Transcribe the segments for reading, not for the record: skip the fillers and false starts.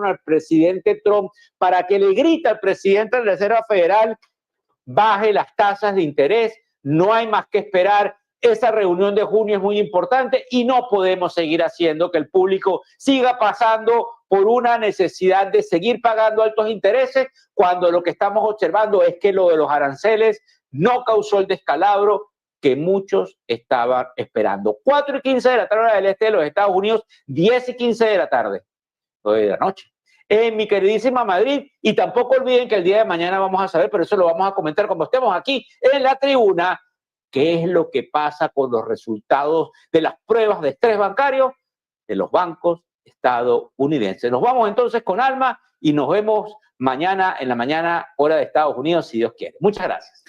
al presidente Trump para que le grite al presidente de la Reserva Federal, baje las tasas de interés, no hay más que esperar. Esa reunión de junio es muy importante y no podemos seguir haciendo que el público siga pasando por una necesidad de seguir pagando altos intereses cuando lo que estamos observando es que lo de los aranceles no causó el descalabro que muchos estaban esperando. 4:15 de la tarde del este de los Estados Unidos, 10:15 de la tarde, 9 de la noche, en mi queridísima Madrid. Y tampoco olviden que el día de mañana vamos a saber, pero eso lo vamos a comentar cuando estemos aquí en la tribuna, qué es lo que pasa con los resultados de las pruebas de estrés bancario de los bancos estadounidenses. Nos vamos entonces con Alma y nos vemos mañana en la mañana, hora de Estados Unidos, si Dios quiere. Muchas gracias.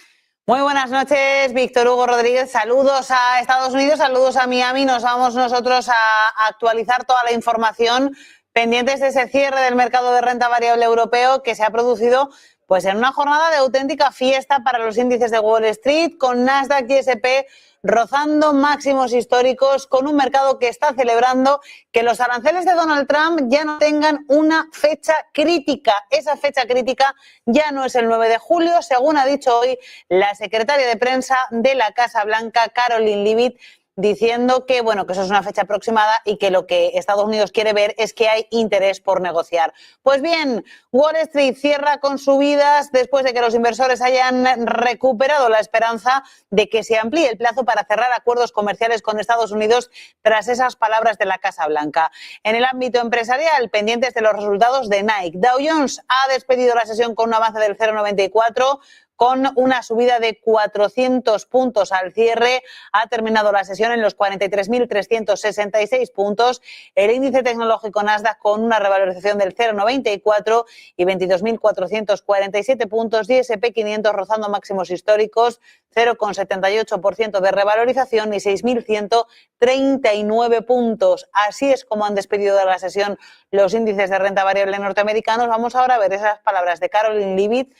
Muy buenas noches, Víctor Hugo Rodríguez. Saludos a Estados Unidos, saludos a Miami. Nos vamos nosotros a actualizar toda la información pendientes de ese cierre del mercado de renta variable europeo que se ha producido pues en una jornada de auténtica fiesta para los índices de Wall Street, con Nasdaq y S&P rozando máximos históricos, con un mercado que está celebrando que los aranceles de Donald Trump ya no tengan una fecha crítica. Esa fecha crítica ya no es el 9 de julio, según ha dicho hoy la secretaria de prensa de la Casa Blanca, Karoline Leavitt, diciendo que, bueno, que eso es una fecha aproximada y que lo que Estados Unidos quiere ver es que hay interés por negociar. Pues bien, Wall Street cierra con subidas después de que los inversores hayan recuperado la esperanza de que se amplíe el plazo para cerrar acuerdos comerciales con Estados Unidos tras esas palabras de la Casa Blanca. En el ámbito empresarial, pendientes de los resultados de Nike, Dow Jones ha despedido la sesión con un avance del 0,94, con una subida de 400 puntos al cierre. Ha terminado la sesión en los 43.366 puntos. El índice tecnológico Nasdaq con una revalorización del 0,94 y 22.447 puntos. Y S&P 500 rozando máximos históricos, 0,78% de revalorización y 6.139 puntos. Así es como han despedido de la sesión los índices de renta variable norteamericanos. Vamos ahora a ver esas palabras de Karoline Leavitt,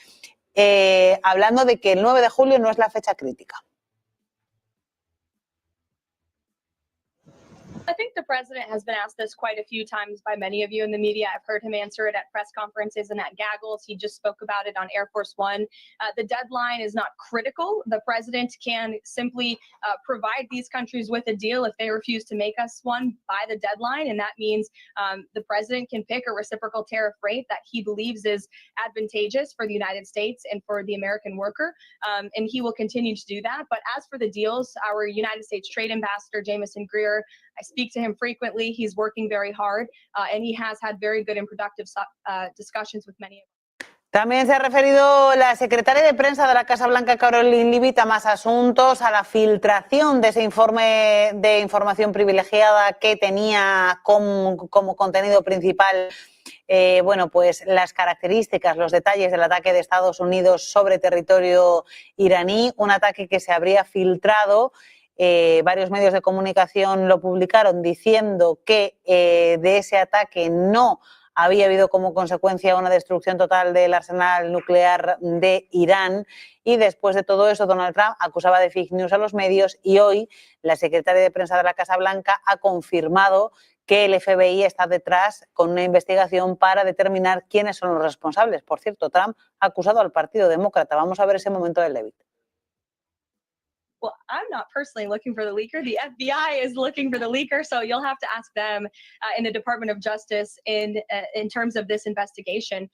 hablando de que el 9 de julio no es la fecha crítica. I think the president has been asked this quite a few times by many of you in the media. I've heard him answer it at press conferences and at gaggles. He just spoke about it on Air Force One. The deadline is not critical. The president can simply provide these countries with a deal if they refuse to make us one by the deadline. And that means the president can pick a reciprocal tariff rate that he believes is advantageous for the United States and for the American worker. And he will continue to do that. But as for the deals, our United States Trade Ambassador, Jameson Greer, I speak to him frequently. He's working very hard, and he has had very good and productive discussions with many of them. También se ha referido la secretaria de prensa de la Casa Blanca, Karoline Leavitt, a más asuntos, a la filtración de ese informe de información privilegiada que tenía como contenido principal bueno, pues las características, los detalles del ataque de Estados Unidos sobre territorio iraní, un ataque que se habría filtrado. Varios medios de comunicación lo publicaron diciendo que de ese ataque no había habido como consecuencia una destrucción total del arsenal nuclear de Irán. Y después de todo eso, Donald Trump acusaba de fake news a los medios y hoy la secretaria de prensa de la Casa Blanca ha confirmado que el FBI está detrás con una investigación para determinar quiénes son los responsables. Por cierto, Trump ha acusado al Partido Demócrata. Vamos a ver ese momento de Leavitt. Well, I'm not personally looking for the leaker. The FBI is looking for the leaker, so you'll have to ask them in the Department of Justice in terms of this investigation.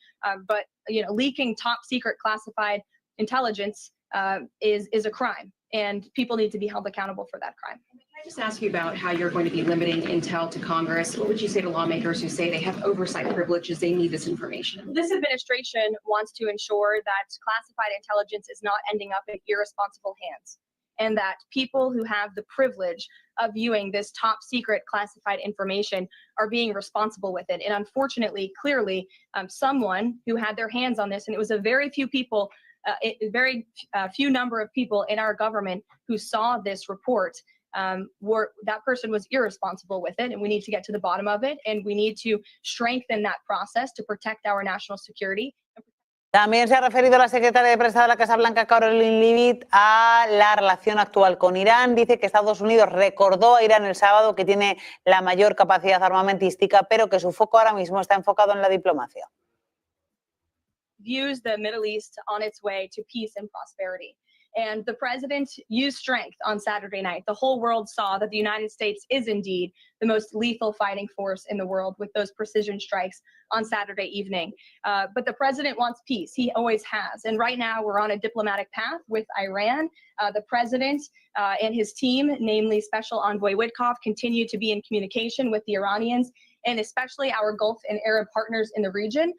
But you know, leaking top secret classified intelligence is a crime, and people need to be held accountable for that crime. Can I just ask you about how you're going to be limiting intel to Congress? What would you say to lawmakers who say they have oversight privileges, they need this information? This administration wants to ensure that classified intelligence is not ending up in irresponsible hands, and that people who have the privilege of viewing this top secret classified information are being responsible with it. And unfortunately, clearly, someone who had their hands on this, and it was a very few people, few number of people in our government who saw this report, that person was irresponsible with it, and we need to get to the bottom of it, and we need to strengthen that process to protect our national security. También se ha referido la secretaria de prensa de la Casa Blanca, Karoline Leavitt, a la relación actual con Irán. Dice que Estados Unidos recordó a Irán el sábado que tiene la mayor capacidad armamentística, pero que su foco ahora mismo está enfocado en la diplomacia. Views the Middle East on its way to peace and prosperity. And the president used strength on Saturday night. The whole world saw that the United States is indeed the most lethal fighting force in the world with those precision strikes on Saturday evening. But the president wants peace. He always has. And right now we're on a diplomatic path with Iran. The president and his team, namely Special Envoy Witkoff, continue to be in communication with the Iranians and especially our Gulf and Arab partners in the region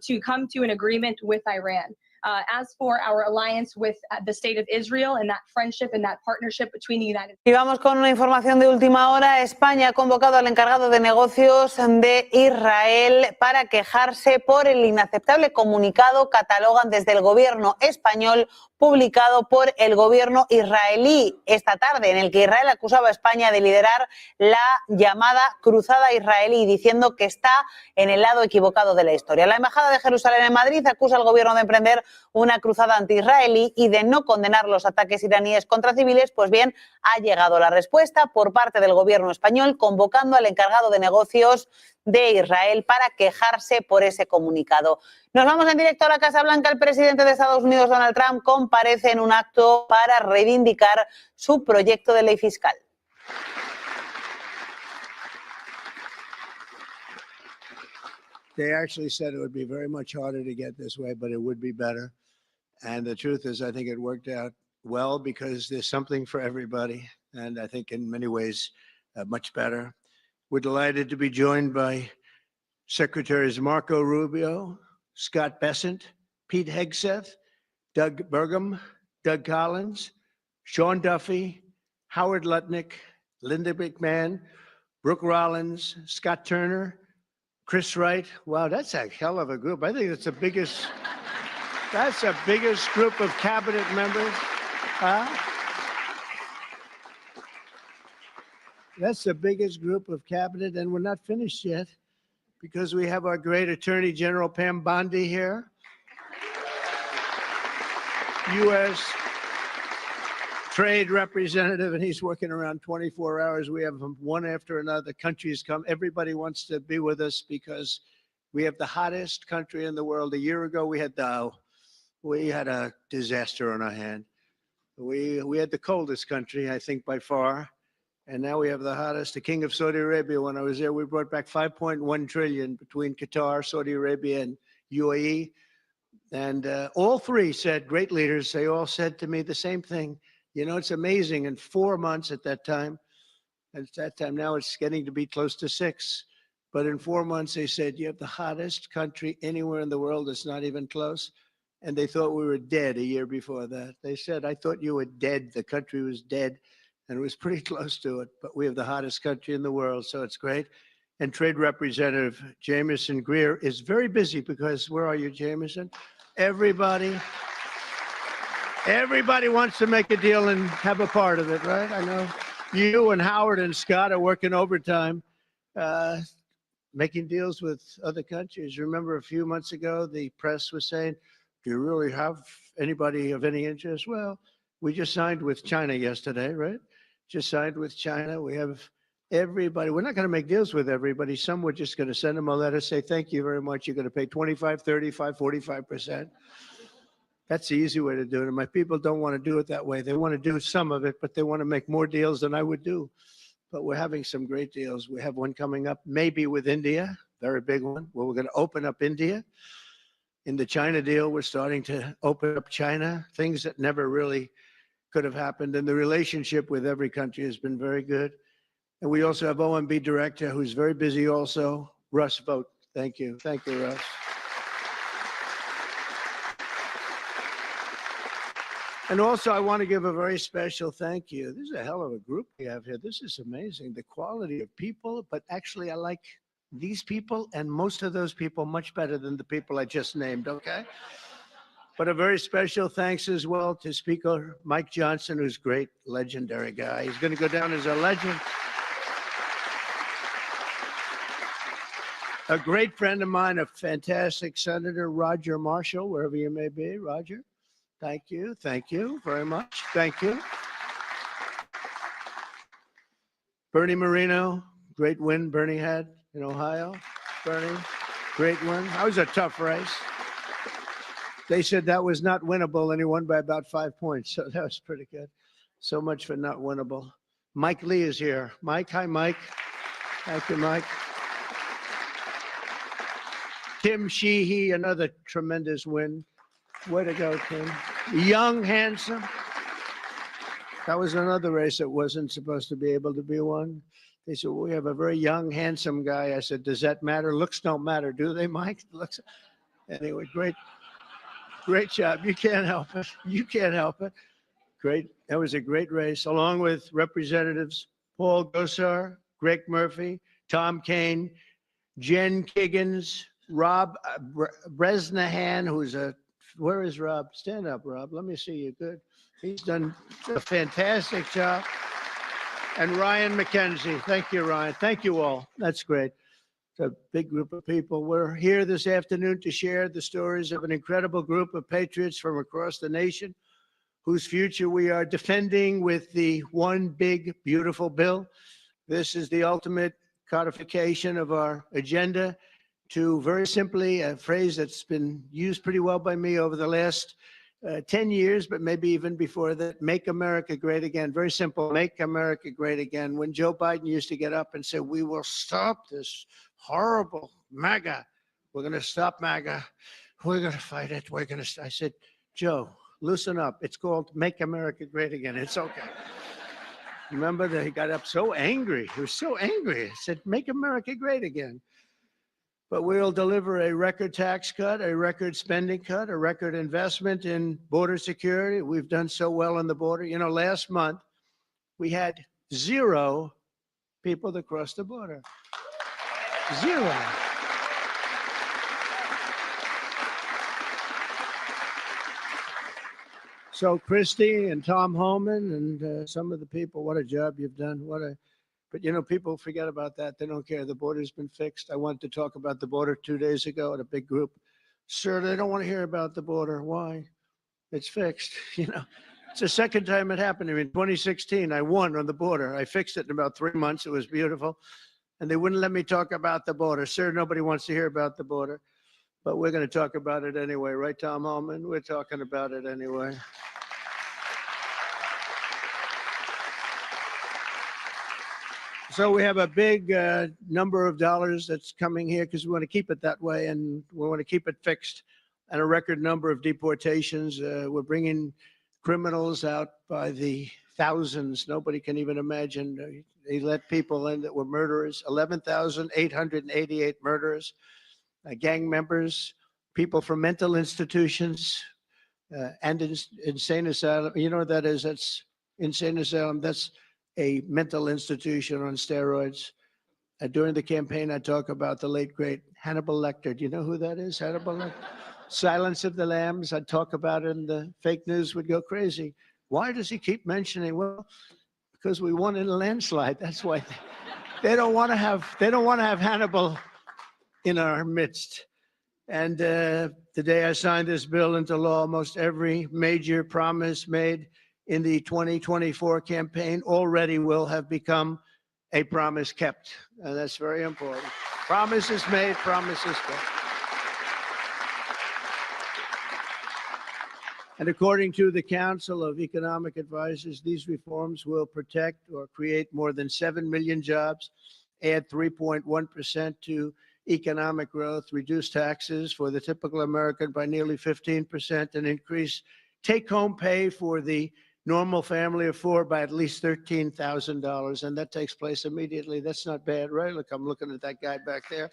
to come to an agreement with Iran. As for our alliance with the state of Israel and that friendship and that partnership between the United States. Y vamos con una información de última hora. España ha convocado al encargado de negocios de Israel para quejarse por el inaceptable comunicado, catalogan desde el gobierno español, publicado por el gobierno israelí esta tarde, en el que Israel acusaba a España de liderar la llamada cruzada israelí, diciendo que está en el lado equivocado de la historia. La Embajada de Jerusalén en Madrid acusa al gobierno de emprender una cruzada anti-israelí y de no condenar los ataques iraníes contra civiles. Pues bien, ha llegado la respuesta por parte del gobierno español, convocando al encargado de negocios de Israel para quejarse por ese comunicado. Nos vamos en directo a la Casa Blanca. El presidente de Estados Unidos, Donald Trump, comparece en un acto para reivindicar su proyecto de ley fiscal. They actually said it would be very much harder to get this way, but it would be better. And the truth is, I think it worked out well because there's something for everybody. And I think in many ways, much better. We're delighted to be joined by Secretaries Marco Rubio, Scott Bessent, Pete Hegseth, Doug Burgum, Doug Collins, Sean Duffy, Howard Lutnick, Linda McMahon, Brooke Rollins, Scott Turner, Chris Wright. Wow, that's a hell of a group. I think that's the biggest group of cabinet members. That's the biggest group of cabinet, and we're not finished yet because we have our great Attorney General Pam Bondi here, U.S. Trade Representative, and he's working around 24 hours. We have one after another. Countries come. Everybody wants to be with us because we have the hottest country in the world. A year ago, we had a disaster on our hand. We had the coldest country, I think, by far. And now we have the hottest, the King of Saudi Arabia. When I was there, we brought back 5.1 trillion between Qatar, Saudi Arabia, and UAE. And all three said, great leaders, they all said to me the same thing. You know, it's amazing. In 4 months at that time, now it's getting to be close to 6. But in 4 months, they said, you have the hottest country anywhere in the world. It's not even close. And they thought we were dead a year before that. They said, I thought you were dead. The country was dead. And it was pretty close to it. But we have the hottest country in the world, so it's great. And Trade Representative Jameson Greer is very busy because, where are you, Jameson? Everybody wants to make a deal and have a part of it, right? I know you and Howard and Scott are working overtime, making deals with other countries. Remember a few months ago, the press was saying, do you really have anybody of any interest? Well, we just signed with China yesterday, right? Just signed with China. We have everybody. We're not going to make deals with everybody. Some we're just going to send them a letter, say, thank you very much. You're going to pay 25, 35, 45%. That's the easy way to do it. And my people don't want to do it that way. They want to do some of it, but they want to make more deals than I would do. But we're having some great deals. We have one coming up, maybe with India, very big one, where we're going to open up India. In the China deal, we're starting to open up China, things that never really could have happened. And the relationship with every country has been very good. And we also have OMB Director, who's very busy also. Russ Vogt. Thank you. Thank you, Russ. And also, I want to give a very special thank you. This is a hell of a group we have here. This is amazing, the quality of people. But actually, I like these people and most of those people much better than the people I just named, okay? But a very special thanks as well to Speaker Mike Johnson, who's a great, legendary guy. He's going to go down as a legend. a great friend of mine, a fantastic Senator, Roger Marshall, wherever you may be. Roger, thank you very much. Thank you. Bernie Moreno, great win Bernie had in Ohio. Bernie, great win. That was a tough race. They said that was not winnable, and he won by about 5 points, so that was pretty good. So much for not winnable. Mike Lee is here. Mike, hi, Mike. Thank you, Mike. Tim Sheehy, another tremendous win. Way to go, Tim. Young, handsome. That was another race that wasn't supposed to be able to be won. They said, well, we have a very young, handsome guy. I said, does that matter? Looks don't matter, do they, Mike? Looks. Anyway, great job. You can't help it. You can't help it. Great. That was a great race, along with Representatives Paul Gosar, Greg Murphy, Tom Kaine, Jen Kiggins, Rob Bresnahan, who's where is Rob? Stand up, Rob. Let me see you. Good. He's done a fantastic job. And Ryan McKenzie. Thank you, Ryan. Thank you all. That's great. It's a big group of people. We're here this afternoon to share the stories of an incredible group of patriots from across the nation whose future we are defending with the one big, beautiful bill. This is the ultimate codification of our agenda to, very simply, a phrase that's been used pretty well by me over the last 10 years, but maybe even before that, make America great again. Very simple, make America great again. When Joe Biden used to get up and say, we will stop this horrible MAGA. We're going to stop MAGA. We're going to fight it. We're going to, I said, Joe, loosen up. It's called Make America Great Again. It's okay. Remember that he got up so angry. He was so angry. He said, make America great again. But we'll deliver a record tax cut, a record spending cut, a record investment in border security. We've done so well on the border. You know, last month, we had 0 people that crossed the border. 0. So Christie and Tom Homan and some of the people, what a job you've done. But, you know, people forget about that. They don't care. The border's been fixed. I wanted to talk about the border 2 days ago at a big group. Sir, they don't want to hear about the border. Why? It's fixed. You know, it's the second time it happened to me. In 2016, I won on the border. I fixed it in about 3 months. It was beautiful. And they wouldn't let me talk about the border. Sir, nobody wants to hear about the border. But we're going to talk about it anyway. Right, Tom Homan? We're talking about it anyway. So we have a big number of dollars that's coming here because we want to keep it that way, and we want to keep it fixed, and a record number of deportations. We're bringing criminals out by the thousands. Nobody can even imagine. They let people in that were murderers, 11,888 murderers, gang members, people from mental institutions and insane asylum. You know what that is? That's insane asylum. That's a mental institution on steroids. During the campaign, I talk about the late, great Hannibal Lecter. Do you know who that is, Hannibal Lecter? Silence of the Lambs. I'd talk about it and the fake news would go crazy. Why does he keep mentioning? Well, because we won in a landslide. That's why they don't want to have Hannibal in our midst. And the day I signed this bill into law, almost every major promise made in the 2024 campaign already will have become a promise kept. And that's very important. Promises made, promises kept. And according to the Council of Economic Advisors, these reforms will protect or create more than 7 million jobs, add 3.1% to economic growth, reduce taxes for the typical American by nearly 15%, and increase take-home pay for the normal family of 4 by at least $13,000, and that takes place immediately. That's not bad, right? Look, I'm looking at that guy back there,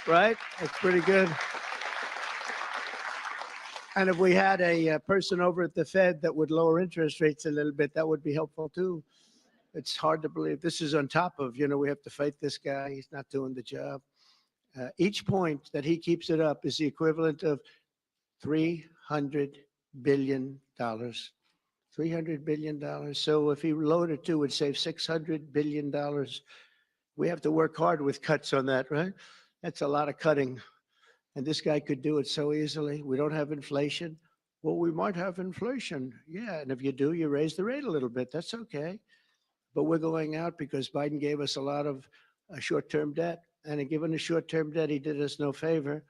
right? That's pretty good. And if we had a person over at the Fed that would lower interest rates a little bit, that would be helpful too. It's hard to believe. This is on top of, you know, we have to fight this guy. He's not doing the job. Each point that he keeps it up is the equivalent of $300 billion. $300 billion. So if he lowered it to, it would save $600 billion. We have to work hard with cuts on that, right? That's a lot of cutting. And this guy could do it so easily. We don't have inflation. Well, we might have inflation. Yeah, and if you do, you raise the rate a little bit. That's okay. But we're going out because Biden gave us a lot of short-term debt. And given the short-term debt, he did us no favor.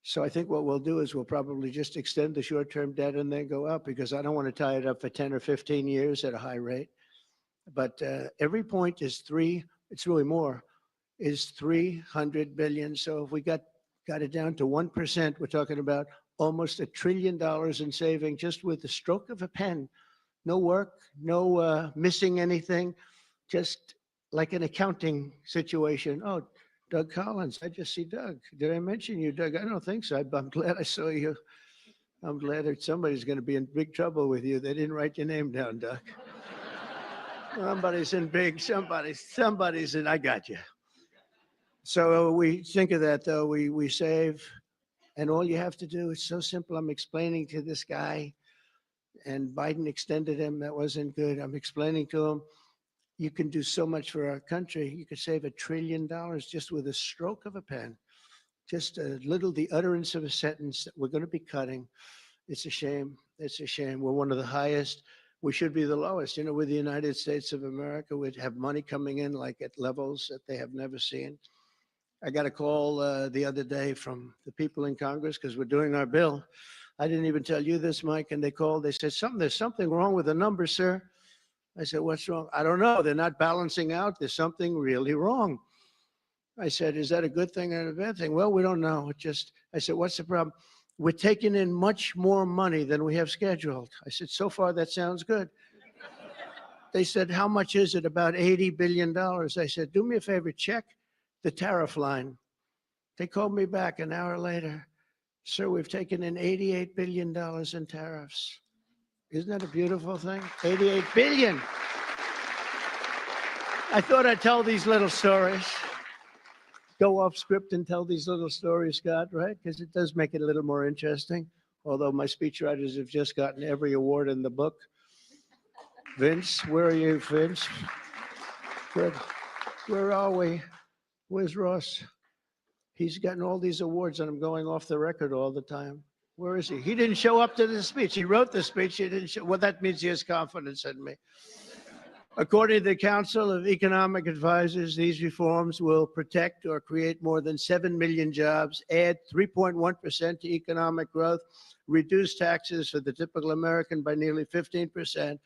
So I think what we'll do is we'll probably just extend the short-term debt and then go up, because I don't want to tie it up for 10 or 15 years at a high rate. But every point is it's really more, is 300 billion. So if we got it down to 1%, we're talking about almost $1 trillion in saving just with the stroke of a pen. No work, no missing anything, just like an accounting situation. Oh, Doug Collins, I just see Doug. Did I mention you, Doug? I don't think so. I'm glad I saw you. I'm glad that somebody's going to be in big trouble with you. They didn't write your name down, Doug. Somebody's in big, somebody's in, I got you. So we think of that, though. We save, and all you have to do, it's so simple. I'm explaining to this guy, and Biden extended him. That wasn't good. I'm explaining to him, you can do so much for our country. You could save $1 trillion just with a stroke of a pen. Just a little, the utterance of a sentence that we're going to be cutting. It's a shame. It's a shame. We're one of the highest. We should be the lowest. You know, with the United States of America, we'd have money coming in like at levels that they have never seen. I got a call the other day from the people in Congress because we're doing our bill. I didn't even tell you this, Mike, and they called. They said, there's something wrong with the numbers, sir. I said, what's wrong? I don't know. They're not balancing out. There's something really wrong. I said, is that a good thing or a bad thing? Well, we don't know. I said, what's the problem? We're taking in much more money than we have scheduled. I said, so far, that sounds good. They said, how much is it? About $80 billion. I said, do me a favor, check the tariff line. They called me back an hour later. Sir, we've taken in $88 billion in tariffs. Isn't that a beautiful thing? 88 billion. I thought I'd tell these little stories. Go off script and tell these little stories, Scott, right? Because it does make it a little more interesting. Although my speechwriters have just gotten every award in the book. Vince, where are you, Vince? Good. Where are we? Where's Ross? He's gotten all these awards and I'm going off the record all the time. Where is he? He didn't show up to the speech. He wrote the speech. He didn't show. Well, that means he has confidence in me. According to the Council of Economic Advisors, these reforms will protect or create more than 7 million jobs, add 3.1% to economic growth, reduce taxes for the typical American by nearly 15%,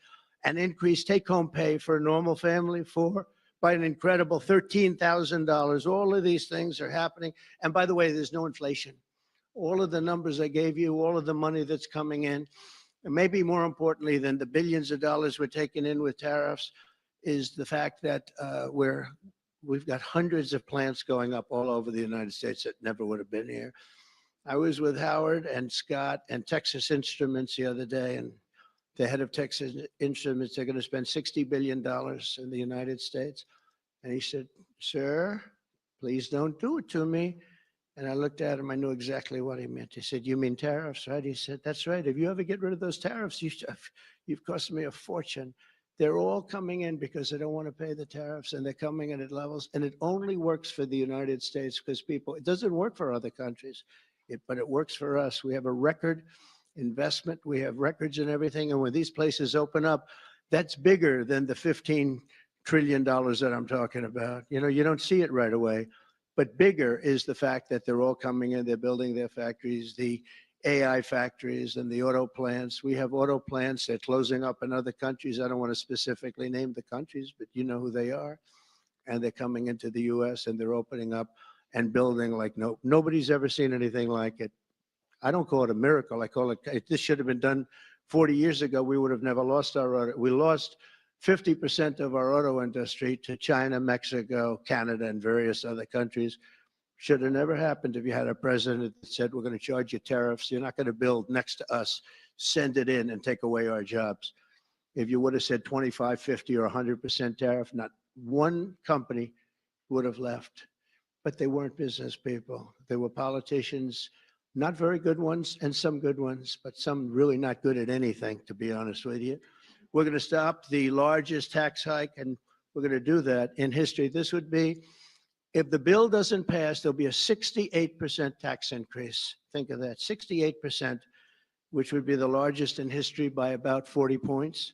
and increase take-home pay for a normal family by an incredible $13,000. All of these things are happening. And by the way, there's no inflation. All of the numbers I gave you, all of the money that's coming in, and maybe more importantly than the billions of dollars we're taking in with tariffs, is the fact that we've got hundreds of plants going up all over the United States that never would have been here. I was with Howard and Scott and Texas Instruments the other day, and the head of Texas Instruments, they're going to spend $60 billion in the United States. And he said, sir, please don't do it to me. And I looked at him, I knew exactly what he meant. He said, you mean tariffs, right? He said, that's right. If you ever get rid of those tariffs, you've cost me a fortune. They're all coming in because they don't want to pay the tariffs, and they're coming in at levels. And it only works for the United States because it doesn't work for other countries, but it works for us. We have a record investment. We have records and everything. And when these places open up, that's bigger than the $15 trillion that I'm talking about. You know, you don't see it right away. But bigger is the fact that they're all coming in, they're building their factories, the AI factories and the auto plants. We have auto plants, they're closing up in other countries. I don't want to specifically name the countries, but you know who they are. And they're coming into the US and they're opening up and building like nobody's ever seen anything like it. I don't call it a miracle. I call it, this should have been done 40 years ago. We would have never lost our auto. We lost 50% of our auto industry to China, Mexico, Canada, and various other countries. Should have never happened if you had a president that said, we're going to charge you tariffs. You're not going to build next to us. Send it in and take away our jobs. If you would have said 25, 50, or 100% tariff, not one company would have left. But they weren't business people. They were politicians, not very good ones and some good ones, but some really not good at anything, to be honest with you. We're going to stop the largest tax hike, and we're going to do that in history. This would be If the bill doesn't pass, there'll be a 68% tax increase. Think of that, 68%, which would be the largest in history by about 40 points.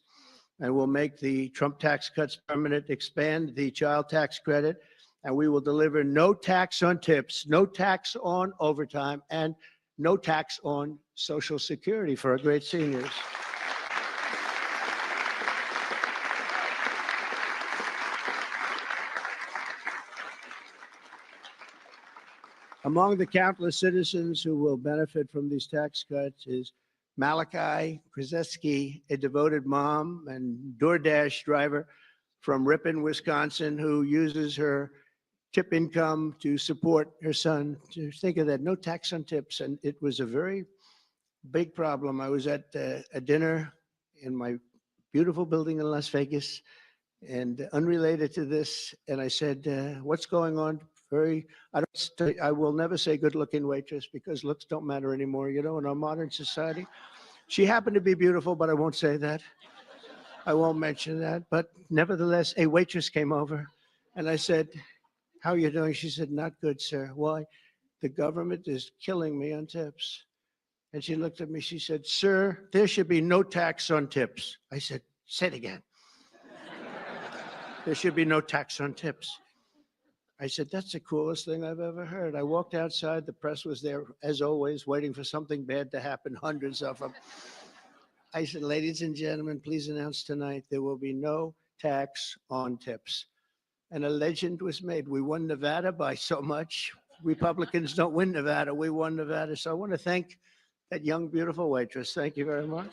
And we'll make the Trump tax cuts permanent, expand the child tax credit, and we will deliver no tax on tips, no tax on overtime, and no tax on Social Security for our great seniors. Among the countless citizens who will benefit from these tax cuts is Malachi Krzyzewski, a devoted mom and DoorDash driver from Ripon, Wisconsin, who uses her tip income to support her son. Just think of that, no tax on tips. And it was a very big problem. I was at a dinner in my beautiful building in Las Vegas, and unrelated to this, and I said, what's going on? I will never say good-looking waitress because looks don't matter anymore, you know, in our modern society. She happened to be beautiful, but I won't say that. I won't mention that. But nevertheless, a waitress came over, and I said, how are you doing? She said, not good, sir. Why? The government is killing me on tips. And she looked at me, she said, sir, there should be no tax on tips. I said, say it again. There should be no tax on tips. I said, that's the coolest thing I've ever heard. I walked outside, the press was there, as always, waiting for something bad to happen, hundreds of them. I said, ladies and gentlemen, please announce tonight there will be no tax on tips. And a legend was made. We won Nevada by so much. Republicans don't win Nevada. We won Nevada. So I want to thank that young, beautiful waitress. Thank you very much.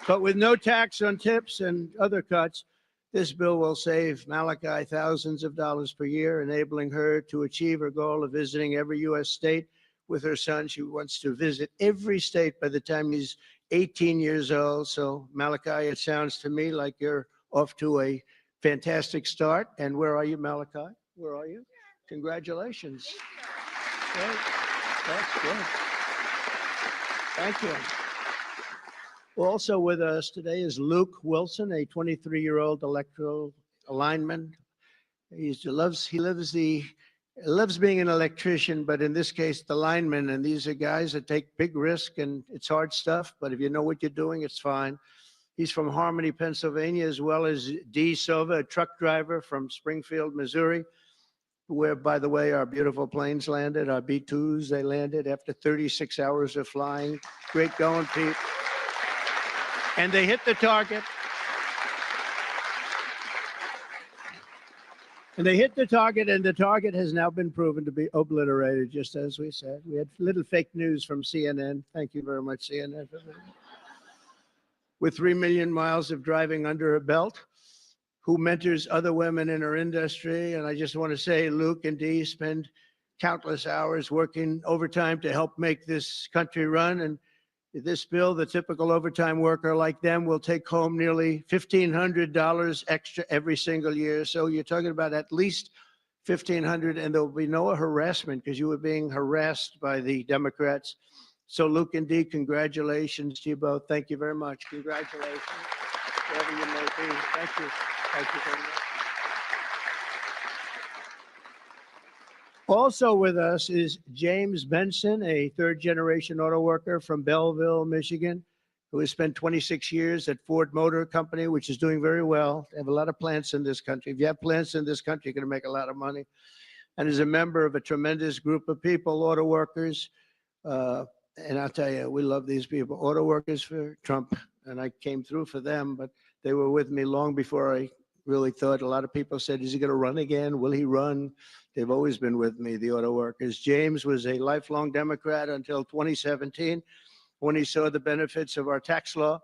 But with no tax on tips and other cuts, this bill will save Malachi thousands of dollars per year, enabling her to achieve her goal of visiting every U.S. state with her son. She wants to visit every state by the time he's 18 years old. So, Malachi, it sounds to me like you're off to a fantastic start. And where are you, Malachi? Where are you? Congratulations. Great. That's good. Thank you. Also with us today is Luke Wilson, a 23-year-old electoral lineman. He loves being an electrician, but in this case, the lineman. And these are guys that take big risk, and it's hard stuff. But if you know what you're doing, it's fine. He's from Harmony, Pennsylvania, as well as Dee Sova, a truck driver from Springfield, Missouri, where, by the way, our beautiful planes landed, our B-2s. They landed after 36 hours of flying. Great going, Pete. And they hit the target. And they hit the target, and the target has now been proven to be obliterated, just as we said. We had little fake news from CNN. Thank you very much, CNN, for that. With 3 million miles of driving under her belt, who mentors other women in her industry. And I just want to say, Luke and Dee spend countless hours working overtime to help make this country run. And this bill, the typical overtime worker like them will take home nearly $1,500 extra every single year. So you're talking about at least $1,500, and there will be no harassment because you were being harassed by the Democrats. So Luke and Dee, congratulations to you both. Thank you very much. Congratulations, wherever you may be. Thank you. Thank you very much. Also with us is James Benson, a third-generation auto worker from Belleville, Michigan, who has spent 26 years at Ford Motor Company, which is doing very well. They have a lot of plants in this country. If you have plants in this country, you're going to make a lot of money. And is a member of a tremendous group of people, auto workers. And I'll tell you, we love these people. Auto workers for Trump, and I came through for them, but they were with me long before I really thought. A lot of people said, is he going to run again? Will he run? They've always been with me, the auto workers. James was a lifelong Democrat until 2017, when he saw the benefits of our tax law,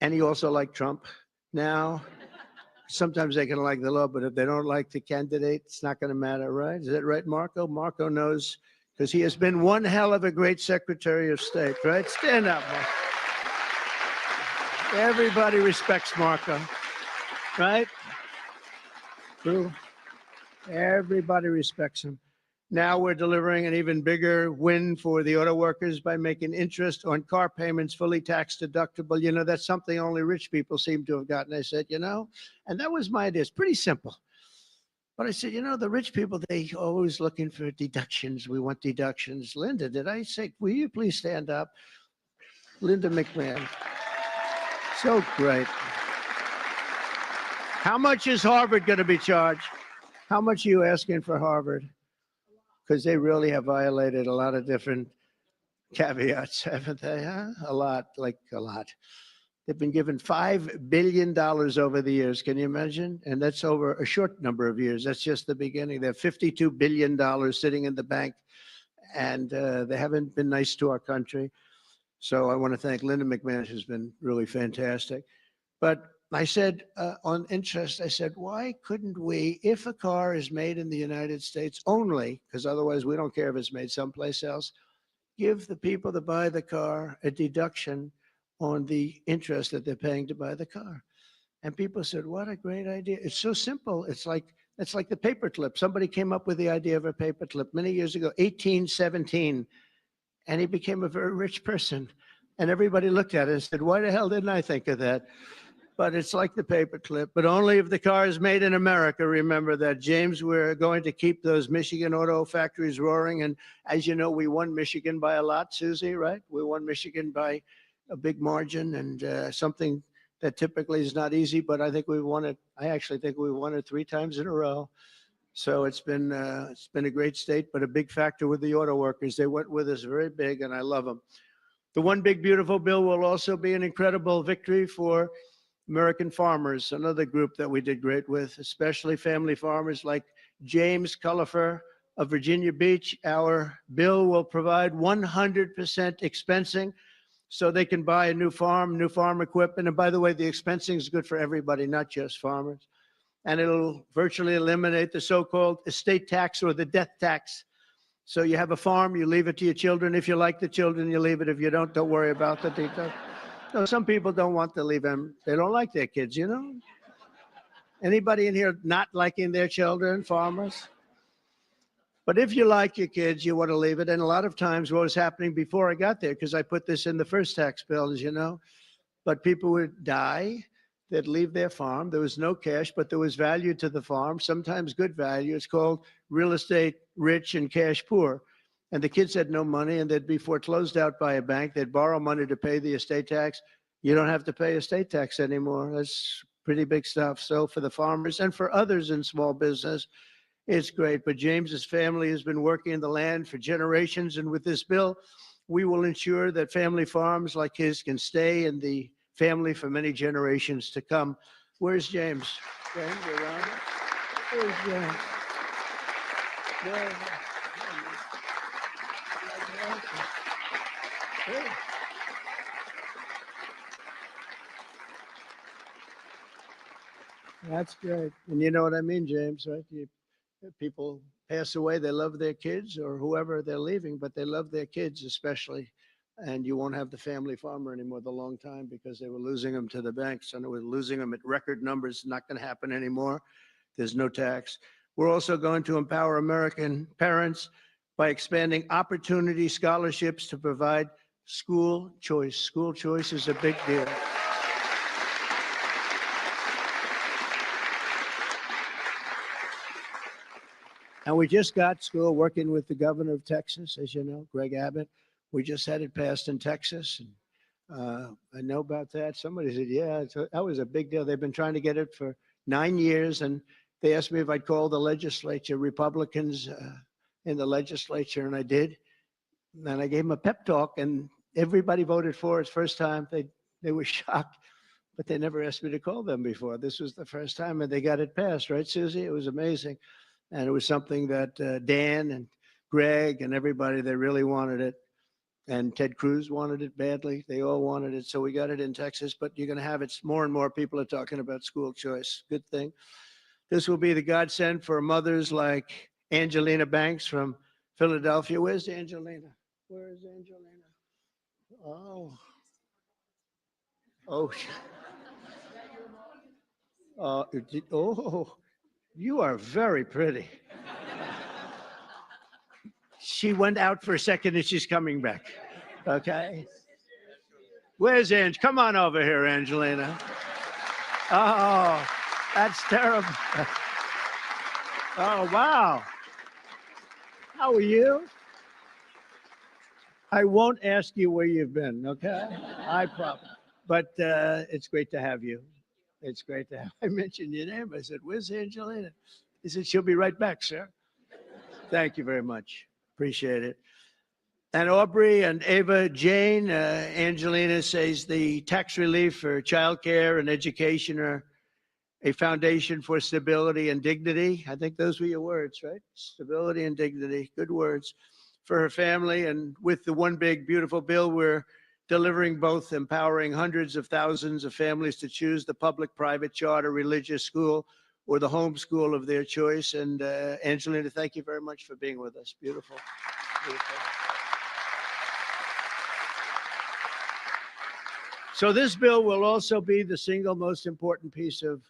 and he also liked Trump. Now, sometimes they can like the law, but if they don't like the candidate, it's not going to matter, right? Is that right, Marco? Marco knows, because he has been one hell of a great Secretary of State, right? Stand up, Marco. Everybody respects Marco, right? True. Everybody respects him. Now we're delivering an even bigger win for the auto workers by making interest on car payments fully tax deductible. You know, that's something only rich people seem to have gotten. I said, you know, and that was my idea. It's pretty simple. But I said, you know, the rich people, they always looking for deductions. We want deductions. Linda, did I say, will you please stand up? Linda McMahon. So great. How much is Harvard going to be charged? How much are you asking for Harvard? Because they really have violated a lot of different caveats, haven't they? Huh? A lot, like a lot. They've been given $5 billion over the years. Can you imagine? And that's over a short number of years. That's just the beginning. They have $52 billion sitting in the bank, and they haven't been nice to our country. So I want to thank Linda McMahon, who's been really fantastic. But I said on interest, I said, why couldn't we, if a car is made in the United States only, because otherwise we don't care if it's made someplace else, give the people that buy the car a deduction on the interest that they're paying to buy the car. And people said, what a great idea. It's so simple. It's like the paperclip. Somebody came up with the idea of a paperclip many years ago, 1817, and he became a very rich person. And everybody looked at it and said, why the hell didn't I think of that? But it's like the paperclip, but only if the car is made in America. Remember that, James. We're going to keep those Michigan auto factories roaring. And as you know, we won Michigan by a lot, Susie, right? We won Michigan by a big margin, and something that typically is not easy, but I think we won it. I actually think we won it 3 times in a row. So it's been a great state, but a big factor with the auto workers. They went with us very big, and I love them. The One Big Beautiful Bill will also be an incredible victory for American farmers, another group that we did great with, especially family farmers like James Cullifer of Virginia Beach. Our bill will provide 100% expensing so they can buy a new farm equipment. And by the way, the expensing is good for everybody, not just farmers. And it'll virtually eliminate the so-called estate tax or the death tax. So you have a farm, you leave it to your children. If you like the children, you leave it. If you don't worry about the details. No, some people don't want to leave them. They don't like their kids, you know? Anybody in here not liking their children, farmers? But if you like your kids, you want to leave it. And a lot of times what was happening before I got there, because I put this in the first tax bill, as you know, but people would die, they'd leave their farm. There was no cash, but there was value to the farm, sometimes good value. It's called real estate rich and cash poor. And the kids had no money, and they'd be foreclosed out by a bank. They'd borrow money to pay the estate tax. You don't have to pay estate tax anymore. That's pretty big stuff. So for the farmers and for others in small business, it's great. But James's family has been working in the land for generations. And with this bill, we will ensure that family farms like his can stay in the family for many generations to come. Where's James? James, around us? Where's James? That's great. And you know what I mean, James, right? People pass away, they love their kids or whoever they're leaving, but they love their kids especially. And you won't have the family farmer anymore the long time because they were losing them to the banks, and they were losing them at record numbers. Not going to happen anymore. There's no tax. We're also going to empower American parents by expanding opportunity scholarships to provide school choice. School choice is a big deal. And we just got school working with the governor of Texas, as you know, Greg Abbott. We just had it passed in Texas. And I know about that. Somebody said, yeah, that was a big deal. They've been trying to get it for 9 years. And they asked me if I'd call the legislature, Republicans in the legislature, and I did. And I gave them a pep talk, and everybody voted for it. First time. They were shocked, but they never asked me to call them before. This was the first time, and they got it passed, right, Susie? It was amazing. And it was something that Dan and Greg and everybody, they really wanted it. And Ted Cruz wanted it badly. They all wanted it. So we got it in Texas, but you're going to have it. More and more people are talking about school choice. Good thing. This will be the godsend for mothers like Angelina Banks from Philadelphia. Where's Angelina? Where is Angelina? Oh. Oh. Oh, you are very pretty. She went out for a second and she's coming back. Okay. Where's Ange? Come on over here, Angelina. Oh, that's terrible. Oh, wow. How are you? I won't ask you where you've been, okay? I promise. But it's great to have you. It's great to have. I mentioned your name. I said, "Where's Angelina?" He said, "She'll be right back, sir." Thank you very much. Appreciate it. And Aubrey and Ava Jane, Angelina says the tax relief for childcare and education are a foundation for stability and dignity. I think those were your words, right? Stability and dignity. Good words for her family. And with the One Big Beautiful Bill, we're delivering both, empowering hundreds of thousands of families to choose the public, private, charter, religious school, or the homeschool of their choice. And Angelina, thank you very much for being with us. Beautiful. Beautiful. So this bill will also be the single most important piece of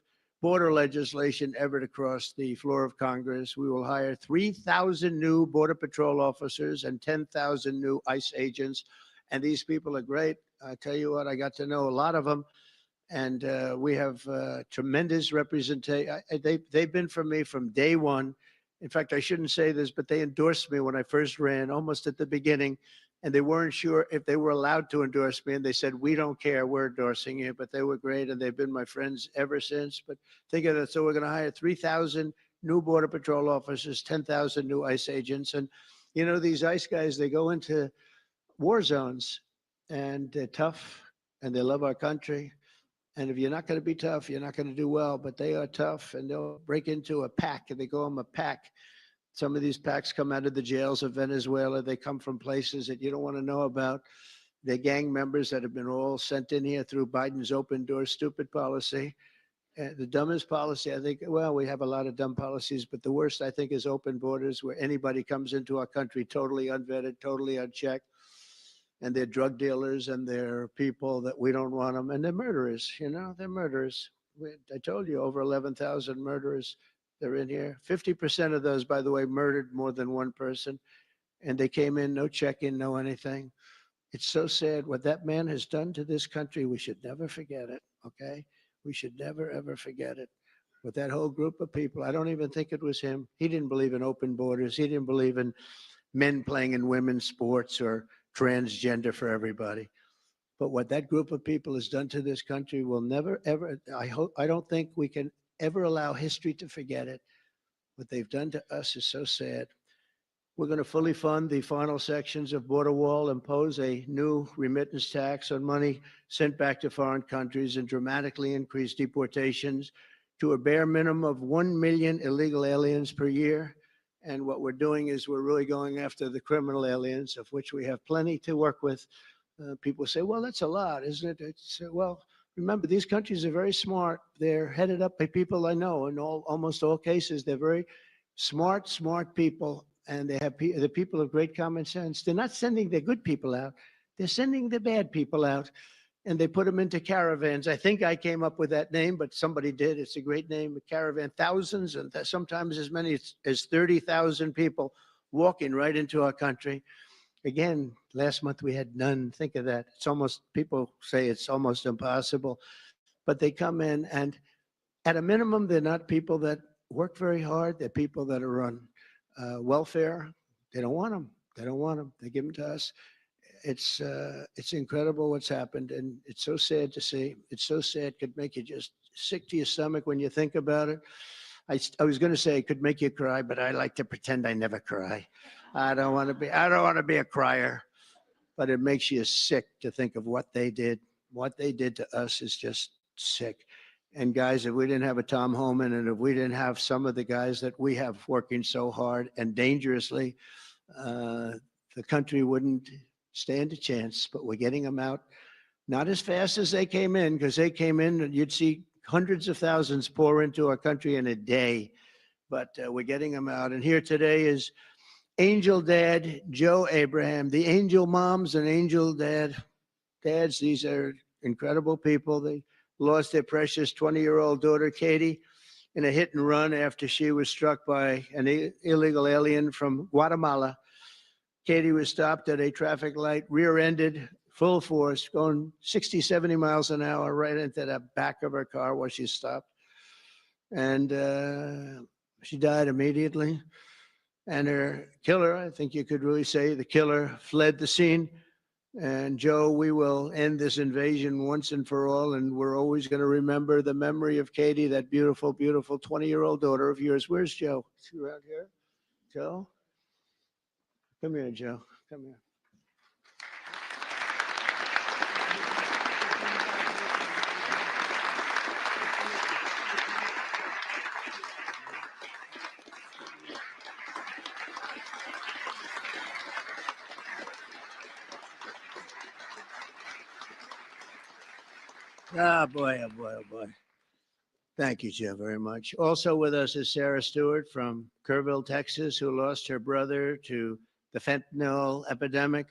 border legislation ever to cross the floor of Congress. We will hire 3,000 new Border Patrol officers and 10,000 new ICE agents. And these people are great. I tell you what, I got to know a lot of them. And we have tremendous representation. They've been for me from day one. In fact, I shouldn't say this, but they endorsed me when I first ran, almost at the beginning. And they weren't sure if they were allowed to endorse me. And they said, "We don't care, we're endorsing you." But they were great, and they've been my friends ever since. But think of that. So we're going to hire 3,000 new Border Patrol officers, 10,000 new ICE agents. And, you know, these ICE guys, they go into war zones, and they're tough, and they love our country. And if you're not going to be tough, you're not going to do well. But they are tough, and they'll break into a pack, and they call them a pack. Some of these packs come out of the jails of Venezuela. They come from places that you don't want to know about. They're gang members that have been all sent in here through Biden's open door stupid policy. The dumbest policy, I think, well, we have a lot of dumb policies, but the worst, I think, is open borders, where anybody comes into our country totally unvetted, totally unchecked. And they're drug dealers, and they're people that we don't want them. And they're murderers, you know, they're murderers. I told you, over 11,000 murderers. They're in here. 50% of those, by the way, murdered more than one person. And they came in, no check-in, no anything. It's so sad what that man has done to this country. We should never forget it, okay? We should never, ever forget it. With that whole group of people, I don't even think it was him. He didn't believe in open borders. He didn't believe in men playing in women's sports or transgender for everybody. But what that group of people has done to this country will never, ever, I don't think we can ever allow history to forget it. What they've done to us is so sad. We're going to fully fund the final sections of border wall, impose a new remittance tax on money sent back to foreign countries, and dramatically increase deportations to a bare minimum of 1 million illegal aliens per year. And what we're doing is we're really going after the criminal aliens, of which we have plenty to work with. People say, well, that's a lot, isn't it? Well, remember, these countries are very smart. They're headed up by people I know. In almost all cases, they're very smart people, and they have the people of great common sense. They're not sending their good people out. They're sending the bad people out, and they put them into caravans. I think I came up with that name, but somebody did. It's a great name, a caravan. Thousands, and sometimes as many as 30,000 people walking right into our country. Again, last month we had none. Think of that. It's almost, people say it's almost impossible. But they come in, and at a minimum, they're not people that work very hard. They're people that are on welfare. They don't want them. They don't want them. They give them to us. It's incredible what's happened, and it's so sad to see. It's so sad. It could make you just sick to your stomach when you think about it. I was going to say it could make you cry, but I like to pretend I never cry. I don't want to be a crier, but it makes you sick to think of what they did. What they did to us is just sick. And guys, if we didn't have a Tom Homan, and if we didn't have some of the guys that we have working so hard and dangerously, the country wouldn't stand a chance. But we're getting them out, not as fast as they came in, because they came in and you'd see hundreds of thousands pour into our country in a day. But we're getting them out. And here today is Angel Dad Joe Abraham, the Angel Moms and Angel Dads. These are incredible people. They lost their precious 20-year-old daughter, Katie, in a hit and run after she was struck by an illegal alien from Guatemala. Katie was stopped at a traffic light, rear-ended, full force, going 60, 70 miles an hour right into the back of her car while she stopped. And she died immediately. And her killer, I think you could really say the killer, fled the scene. And Joe, we will end this invasion once and for all. And we're always going to remember the memory of Katie, that beautiful, beautiful 20-year-old daughter of yours. Where's Joe? Is she around here? Joe? Come here, Joe. Come here. Ah, boy, oh boy, oh boy. Thank you, Joe, very much. Also with us is Sarah Stewart from Kerrville, Texas, who lost her brother to the fentanyl epidemic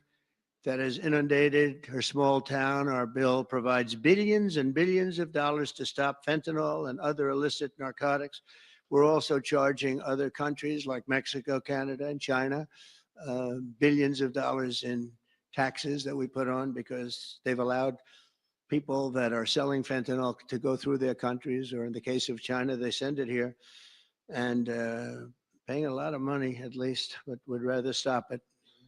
that has inundated her small town. Our bill provides billions and billions of dollars to stop fentanyl and other illicit narcotics. We're also charging other countries like Mexico, Canada, and China billions of dollars in taxes that we put on because they've allowed people that are selling fentanyl to go through their countries, or in the case of China, they send it here, and paying a lot of money at least, but would rather stop it.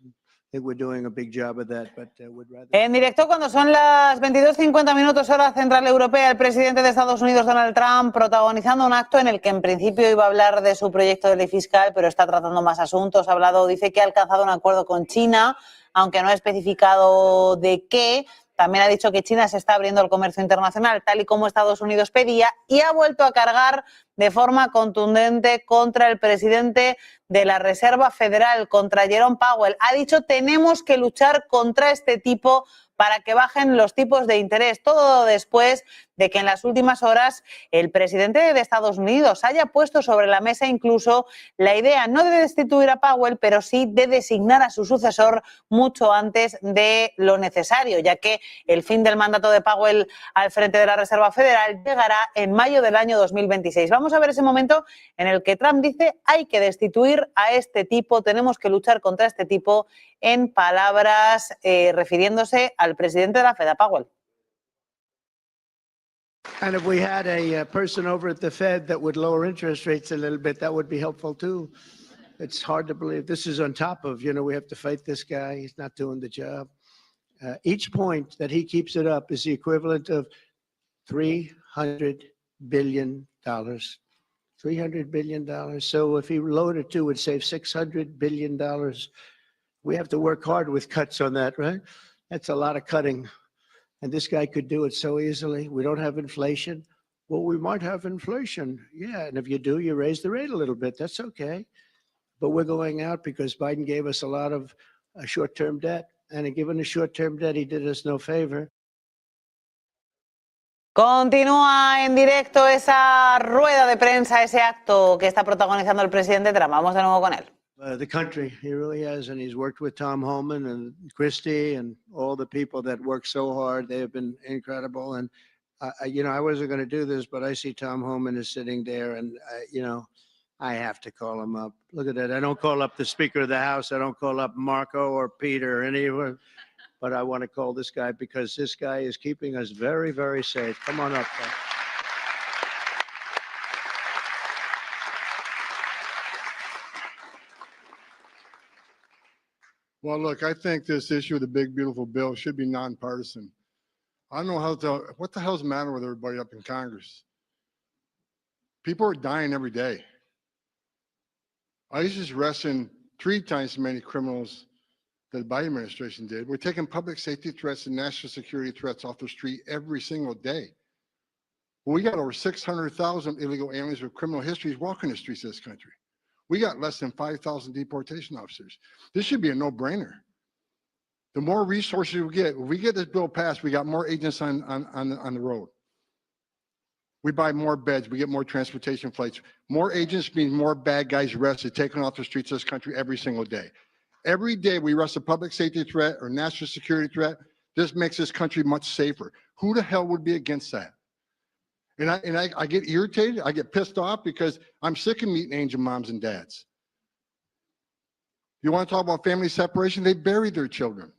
I think we're doing a big job of that, but would rather. En directo, cuando son las 22:50 hora central europea, el presidente de Estados Unidos, Donald Trump, protagonizando un acto en el que en principio iba a hablar de su proyecto de ley fiscal, pero está tratando más asuntos. Ha hablado, dice que ha alcanzado un acuerdo con China, aunque no ha especificado de qué. También ha dicho que China se está abriendo al comercio internacional, tal y como Estados Unidos pedía, y ha vuelto a cargar de forma contundente contra el presidente de la Reserva Federal, contra Jerome Powell. Ha dicho: tenemos que luchar contra este tipo para que bajen los tipos de interés. Todo después de que en las últimas horas el presidente de Estados Unidos haya puesto sobre la mesa incluso la idea no de destituir a Powell, pero sí de designar a su sucesor mucho antes de lo necesario, ya que el fin del mandato de Powell al frente de la Reserva Federal llegará en mayo del año 2026. Vamos a ver ese momento en el que Trump dice: hay que destituir a este tipo, tenemos que luchar contra este tipo, en palabras refiriéndose al presidente de la Fed, a Powell. And if we had a person over at the Fed that would lower interest rates a little bit, that would be helpful too. It's hard to believe. This is on top of, we have to fight this guy. He's not doing the job. Each point that he keeps it up is the equivalent of $300 billion. $300 billion. So if he lowered it to, it would save $600 billion. We have to work hard with cuts on that, right? That's a lot of cutting. And this guy could do it so easily. We don't have inflation. Well, we might have inflation. Yeah, and if you do, you raise the rate a little bit. That's okay. But we're going out because Biden gave us a lot of short-term debt. And given the short-term debt, he did us no favor. Continúa en directo esa rueda de prensa, ese acto que está protagonizando el presidente Trump. Vamos de nuevo con él. The country, he really has, and he's worked with Tom Homan and Christie and all the people that work so hard. They have been incredible. And, I wasn't going to do this, but I see Tom Homan is sitting there, and, I have to call him up. Look at that. I don't call up the Speaker of the House. I don't call up Marco or Peter or anyone, but I want to call this guy because this guy is keeping us very, very safe. Come on up, guys. Well, look, I think this issue of the big, beautiful bill should be nonpartisan. I don't know what the hell's the matter with everybody up in Congress? People are dying every day. ICE is arresting 3 times as many criminals that the Biden administration did. We're taking public safety threats and national security threats off the street every single day. We got over 600,000 illegal aliens with criminal histories walking the streets of this country. We got less than 5,000 deportation officers. This should be a no-brainer. The more resources we get, if we get this bill passed, we got more agents on the road. We buy more beds, we get more transportation flights. More agents means more bad guys arrested, taken off the streets of this country every single day. Every day we arrest a public safety threat or national security threat. This makes this country much safer. Who the hell would be against that? And I get irritated, I get pissed off because I'm sick of meeting angel moms and dads. You want to talk about family separation? They buried their children.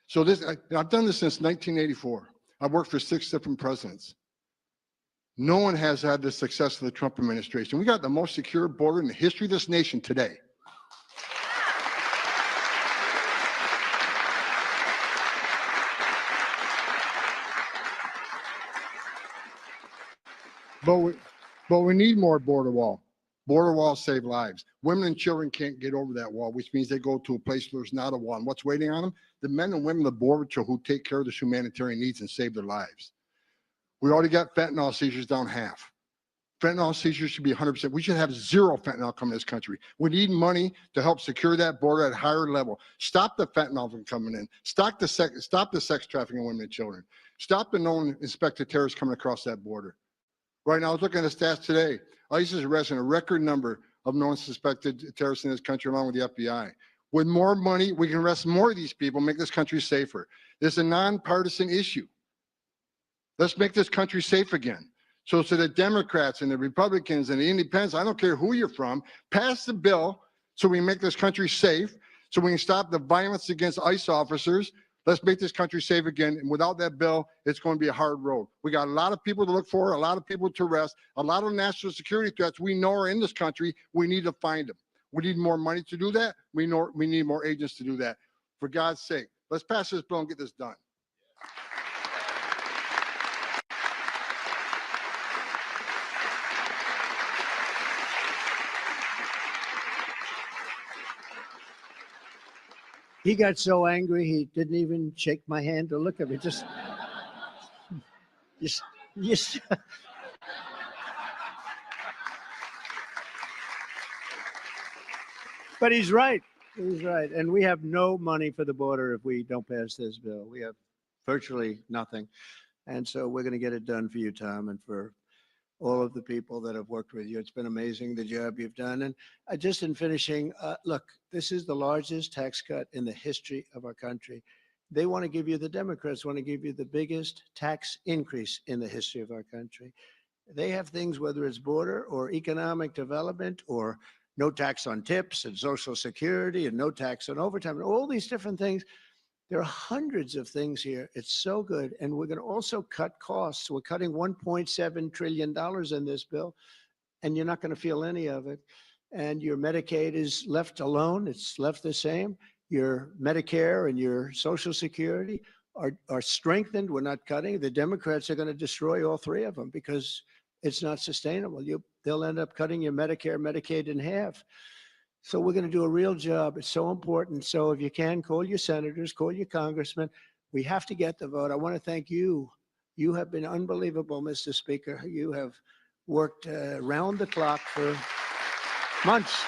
So I've done this since 1984. I've worked for 6 different presidents. No one has had the success of the Trump administration. We got the most secure border in the history of this nation today. But we need more border wall. Border walls save lives. Women and children can't get over that wall, which means they go to a place where there's not a wall. And what's waiting on them? The men and women of the border who take care of the humanitarian needs and save their lives. We already got fentanyl seizures down half. Fentanyl seizures should be 100%. We should have 0 fentanyl coming to this country. We need money to help secure that border at a higher level. Stop the fentanyl from coming in. Stop the sex trafficking of women and children. Stop the known inspected terrorists coming across that border. Right now, I was looking at the stats today. ICE is arresting a record number of known suspected terrorists in this country, along with the FBI. With more money, we can arrest more of these people, make this country safer. This is a nonpartisan issue. Let's make this country safe again. So to the Democrats and the Republicans and the independents, I don't care who you're from, pass the bill so we make this country safe, so we can stop the violence against ICE officers. Let's make this country safe again. And without that bill, it's going to be a hard road. We got a lot of people to look for, a lot of people to arrest, a lot of national security threats we know are in this country. We need to find them. We need more money to do that. We need more agents to do that. For God's sake, let's pass this bill and get this done. He got so angry, he didn't even shake my hand or look at me. Just. But he's right. He's right. And we have no money for the border if we don't pass this bill. We have virtually nothing. And so we're going to get it done for you, Tom, and for all of the people that have worked with you. It's been amazing, the job you've done. And just in finishing, look, this is the largest tax cut in the history of our country. They want to give you, the Democrats want to give you the biggest tax increase in the history of our country. They have things, whether it's border or economic development or no tax on tips and Social Security and no tax on overtime and all these different things. There are hundreds of things here. It's so good. And we're going to also cut costs. We're cutting $1.7 trillion in this bill, and you're not going to feel any of it. And your Medicaid is left alone. It's left the same. Your Medicare and your Social Security are strengthened. We're not cutting. The Democrats are going to destroy all 3 of them because it's not sustainable. They'll end up cutting your Medicare, Medicaid in half. So we're going to do a real job. It's so important. So if you can, call your senators, call your congressmen. We have to get the vote. I want to thank you. You have been unbelievable, Mr. Speaker. You have worked round the clock for months,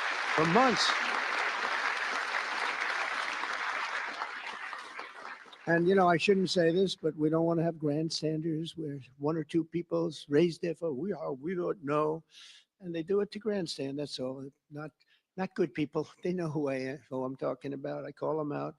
And, you know, I shouldn't say this, but we don't want to have grandstanders where 1 or 2 people raise their vote. We don't know. And they do it to grandstand. That's all. Not good people. They know who I'm talking about. I call them out.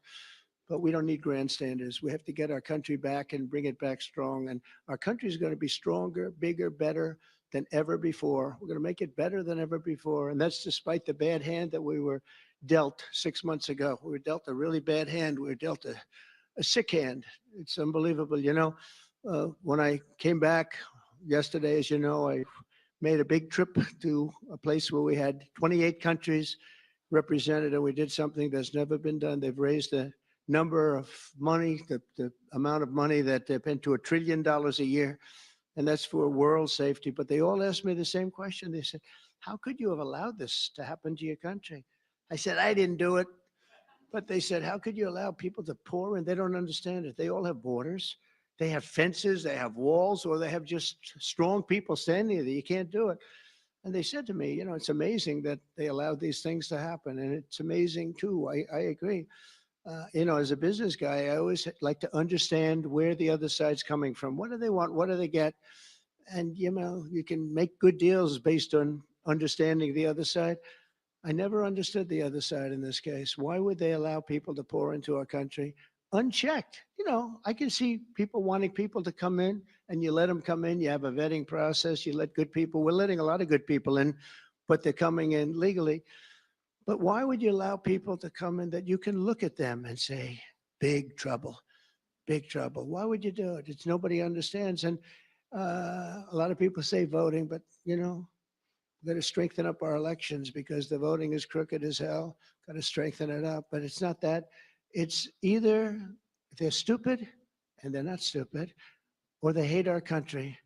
But we don't need grandstanders. We have to get our country back and bring it back strong. And our country is going to be stronger, bigger, better than ever before. We're going to make it better than ever before. And that's despite the bad hand that we were dealt 6 months ago. We were dealt a really bad hand. We were dealt a sick hand. It's unbelievable. You know, when I came back yesterday, as you know, I made a big trip to a place where we had 28 countries represented, and we did something that's never been done. They've raised the number of money, the amount of money that they've been to $1 trillion a year, and that's for world safety. But they all asked me the same question. They said, how could you have allowed this to happen to your country? I said, I didn't do it. But they said, how could you allow people to pour in? They don't understand it. They all have borders. They have fences, they have walls, or they have just strong people standing there. You can't do it. And they said to me, you know, it's amazing that they allowed these things to happen. And it's amazing, too. I agree. You know, as a business guy, I always like to understand where the other side's coming from. What do they want? What do they get? And, you know, you can make good deals based on understanding the other side. I never understood the other side in this case. Why would they allow people to pour into our country unchecked? You know, I can see people wanting people to come in, and you let them come in. You have a vetting process. You let good people. We're letting a lot of good people in, but they're coming in legally. But why would you allow people to come in that you can look at them and say, big trouble, big trouble? Why would you do it? It's nobody understands. And a lot of people say voting, but you know, we've got to strengthen up our elections because the voting is crooked as hell. Got to strengthen it up. But it's not that. It's either they're stupid and they're not stupid, or they hate our country.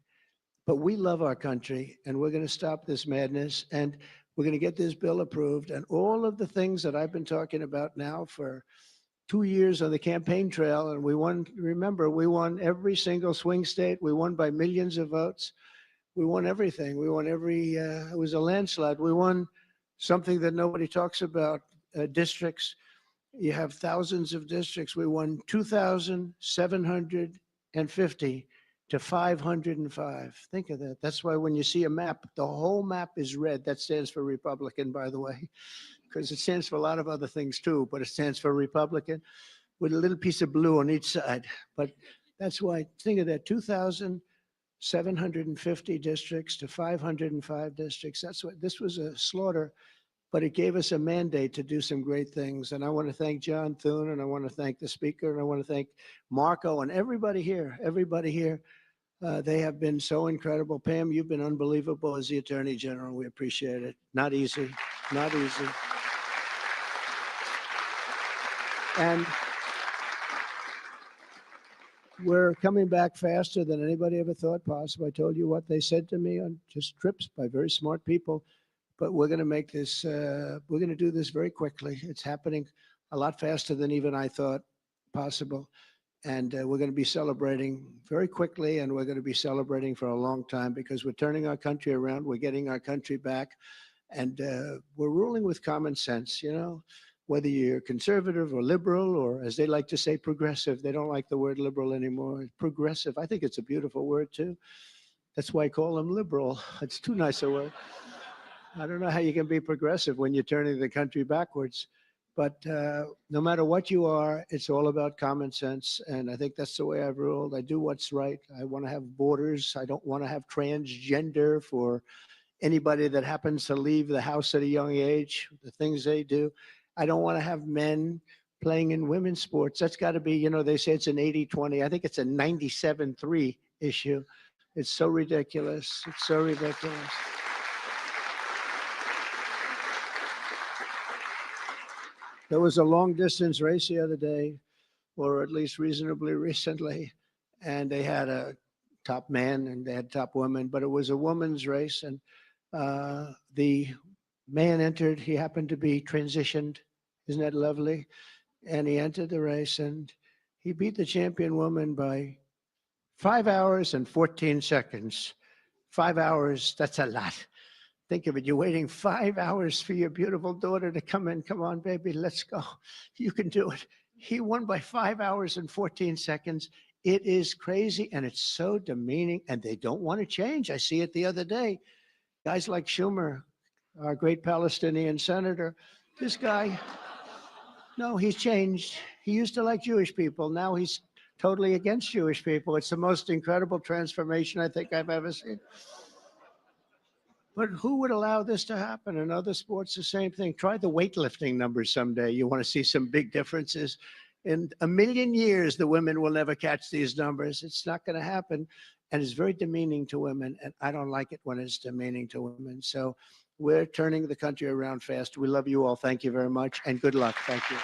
But we love our country, and we're going to stop this madness, and we're going to get this bill approved. And all of the things that I've been talking about now for 2 years on the campaign trail, and we won, remember, we won every single swing state. We won by millions of votes. We won everything. We won every, it was a landslide. We won something that nobody talks about, districts. You have thousands of districts. We won 2,750 to 505. Think of that. That's why when you see a map, the whole map is red. That stands for Republican, by the way, because it stands for a lot of other things too, but it stands for Republican with a little piece of blue on each side. But that's why, think of that, 2,750 districts to 505 districts. That's what, this was a slaughter, but it gave us a mandate to do some great things. And I want to thank John Thune, and I want to thank the speaker, and I want to thank Marco and everybody here, they have been so incredible. Pam, you've been unbelievable as the Attorney General. We appreciate it. Not easy, not easy. And we're coming back faster than anybody ever thought possible. I told you what they said to me on just trips by very smart people. But we're going to make this, we're going to do this very quickly. It's happening a lot faster than even I thought possible. And we're going to be celebrating very quickly, and we're going to be celebrating for a long time because we're turning our country around. We're getting our country back, and we're ruling with common sense, you know, whether you're conservative or liberal, or as they like to say, progressive. They don't like the word liberal anymore. Progressive, I think it's a beautiful word too. That's why I call them liberal. It's too nice a word. I don't know how you can be progressive when you're turning the country backwards. But no matter what you are, it's all about common sense. And I think that's the way I've ruled. I do what's right. I want to have borders. I don't want to have transgender for anybody that happens to leave the house at a young age, the things they do. I don't want to have men playing in women's sports. That's got to be, you know, they say it's an 80-20. I think it's a 97-3 issue. It's so ridiculous. It's so ridiculous. There was a long distance race the other day, or at least reasonably recently, and they had a top man and they had top women, but it was a woman's race, and the man entered. He happened to be transitioned. Isn't that lovely? And he entered the race, and he beat the champion woman by 5 hours and 14 seconds. 5 hours, that's a lot. Think of it, you're waiting 5 hours for your beautiful daughter to come in. Come on, baby, let's go. You can do it. He won by 5 hours and 14 seconds. It is crazy, and it's so demeaning, and they don't want to change. I see it the other day. Guys like Schumer, our great Palestinian senator, this guy, no, he's changed. He used to like Jewish people. Now he's totally against Jewish people. It's the most incredible transformation I think I've ever seen. But who would allow this to happen? In other sports, the same thing. Try the weightlifting numbers someday. You want to see some big differences. In a million years, the women will never catch these numbers. It's not going to happen. And it's very demeaning to women. And I don't like it when it's demeaning to women. So we're turning the country around fast. We love you all. Thank you very much. And good luck. Thank you.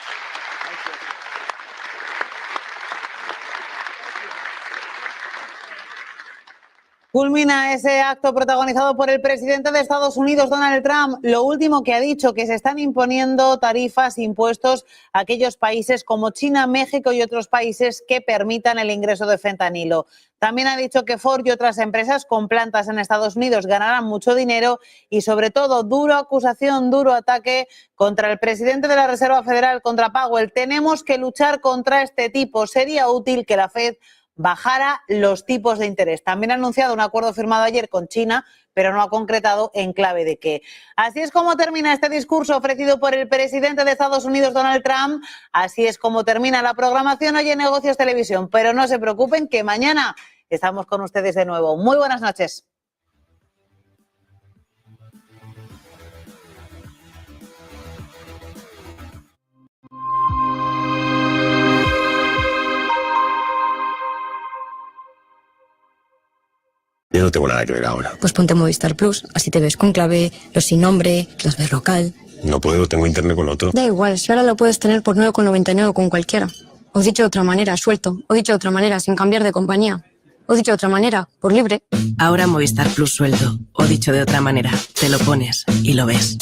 Culmina ese acto protagonizado por el presidente de Estados Unidos, Donald Trump. Lo último que ha dicho, que se están imponiendo tarifas, impuestos a aquellos países como China, México y otros países que permitan el ingreso de fentanilo. También ha dicho que Ford y otras empresas con plantas en Estados Unidos ganarán mucho dinero y, sobre todo, dura acusación, duro ataque contra el presidente de la Reserva Federal, contra Powell. Tenemos que luchar contra este tipo. Sería útil que la Fed bajara los tipos de interés. También ha anunciado un acuerdo firmado ayer con China, pero no ha concretado en clave de qué. Así es como termina este discurso ofrecido por el presidente de Estados Unidos, Donald Trump. Así es como termina la programación hoy en Negocios Televisión. Pero no se preocupen, que mañana estamos con ustedes de nuevo. Muy buenas noches. yo no tengo nada que ver ahora. Pues ponte Movistar Plus, así te ves con clave, los sin nombre, los ves local. No puedo, tengo internet con otro. Da igual, si ahora lo puedes tener por 9,99 con cualquiera. O dicho de otra manera, suelto. O dicho de otra manera, sin cambiar de compañía. O dicho de otra manera, por libre. Ahora Movistar Plus sueldo. O dicho de otra manera, te lo pones y lo ves.